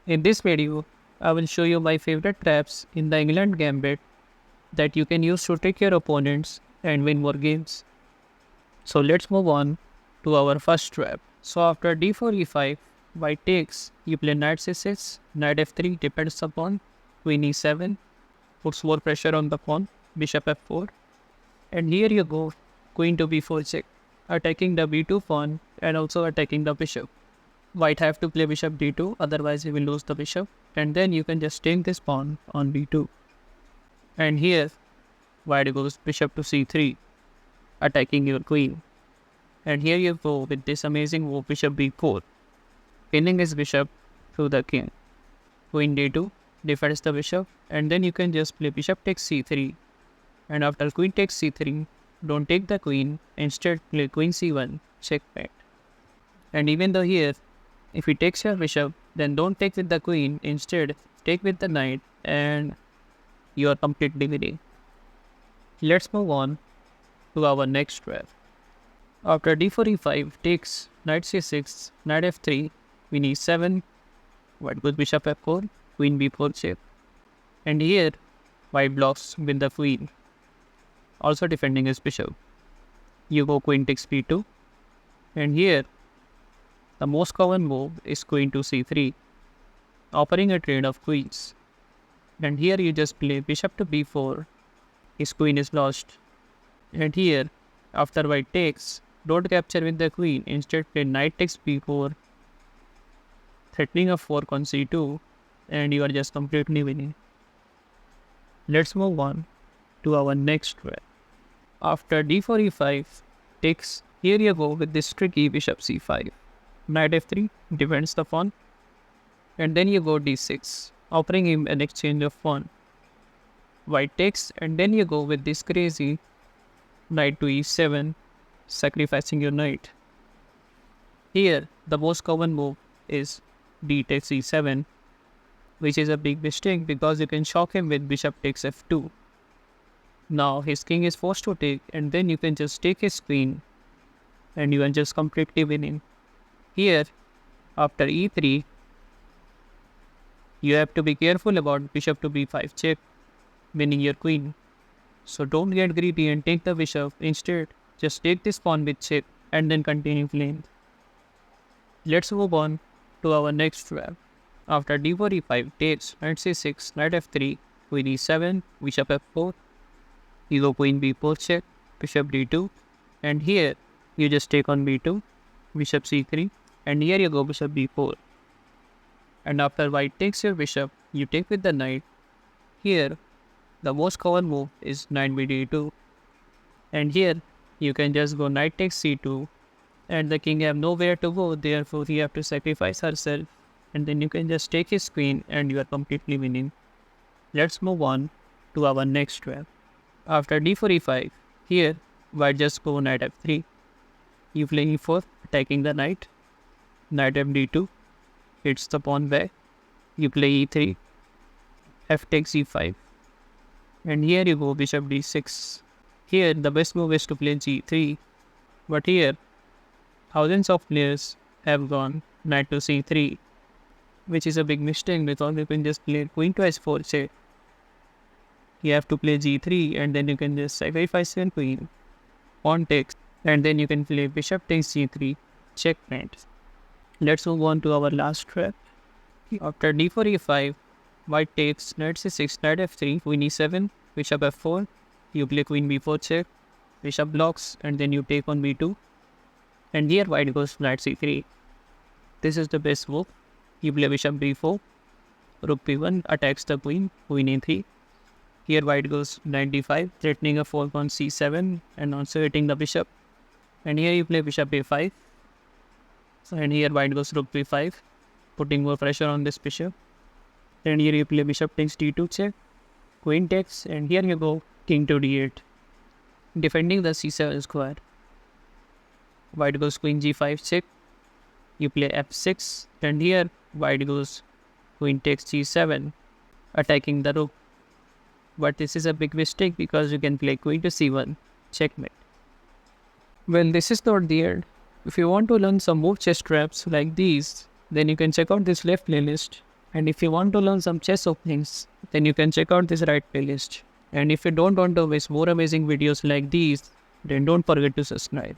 In this video, I will show you my favorite traps in the England Gambit that you can use to trick your opponents and win more games. So let's move on to our first trap. So after d4 e5, white takes, you play knight c6, knight f3 depends upon queen e7, puts more pressure on the pawn, bishop f4, and here you go, queen to b4 check, attacking the b2 pawn and also attacking the bishop. White have to play bishop d2, otherwise he will lose the bishop, and then you can just take this pawn on b2. And here, white goes bishop to c3, attacking your queen. And here you go with this amazing move bishop b4, pinning his bishop to the king. Queen d2 defends the bishop, and then you can just play bishop takes c3. And after queen takes c3, don't take the queen, instead play queen c1, checkmate. And even though here, if he takes your bishop, then don't take with the queen, instead take with the knight and you are completely winning. Let's move on to our next trap. After d4 e5 takes knight c6, knight f3, queen e7, white goes bishop f4, queen b4 check. And here, white blocks with the queen, also defending his bishop. You go queen takes b2, and here, the most common move is queen to c3, offering a trade of queens. And here you just play bishop to b4, his queen is lost. And here, after white takes, don't capture with the queen, instead play knight takes b4, threatening a fork on c2, and you are just completely winning. Let's move on to our next trap. After d4 e5 takes, here you go with this tricky bishop c5. Knight f3 defends the pawn, and then you go d6, offering him an exchange of pawn. White takes, and then you go with this crazy knight to e7, sacrificing your knight. Here, the most common move is d takes e7, which is a big mistake because you can shock him with bishop takes f2. Now his king is forced to take, and then you can just take his queen, and you are just completely winning. Here, after e3, you have to be careful about bishop to b5 check, winning your queen. So don't get greedy and take the bishop, instead just take this pawn with check and then continue playing. Let's move on to our next trap. After d4 e5 takes, knight c6, knight f3, queen e7, bishop f4, you go queen b4 check, bishop d2, and here you just take on b2, bishop c3, and here you go bishop b4. And after white takes your bishop, you take with the knight. Here, the most common move is knight bd2. And here, you can just go knight takes c2, and the king have nowhere to go, therefore he have to sacrifice herself, and then you can just take his queen and you are completely winning. Let's move on to our next trap. After d4 e5, here, white just go knight f3. You play e4, attacking the knight. Knight fd2, hits the pawn back. You play e3, f takes e5. And here you go bishop d6. Here the best move is to play g3. But here, thousands of players have gone knight to c3, which is a big mistake because you can just play queen to h4 check. You have to play g3 and then you can just sacrifice your queen. Pawn takes, and then you can play bishop takes g3, checkmate. Let's move on to our last trap. After d4 e5, white takes, knight c6, knight f3, queen e7, bishop f4, you play queen b4 check, bishop blocks, and then you take on b2. And here white goes knight c3. This is the best move. You play bishop b4, rook b1 attacks the queen, queen e3. Here white goes knight d5, threatening a fork on c7 and also hitting the bishop. And here you play bishop a5. And here white goes rook b5, putting more pressure on this bishop. And here you play bishop takes d2 check, queen takes, and here you go king to d8, defending the c7 square. White goes queen g5 check, you play f6, and here white goes queen takes g7, attacking the rook. But this is a big mistake because you can play queen to c1, checkmate. Well, this is not the end. If you want to learn some more chess traps like these, then you can check out this left playlist And if you want to learn some chess openings, then you can check out this right playlist. And if you don't want to miss more amazing videos like these, then don't forget to subscribe.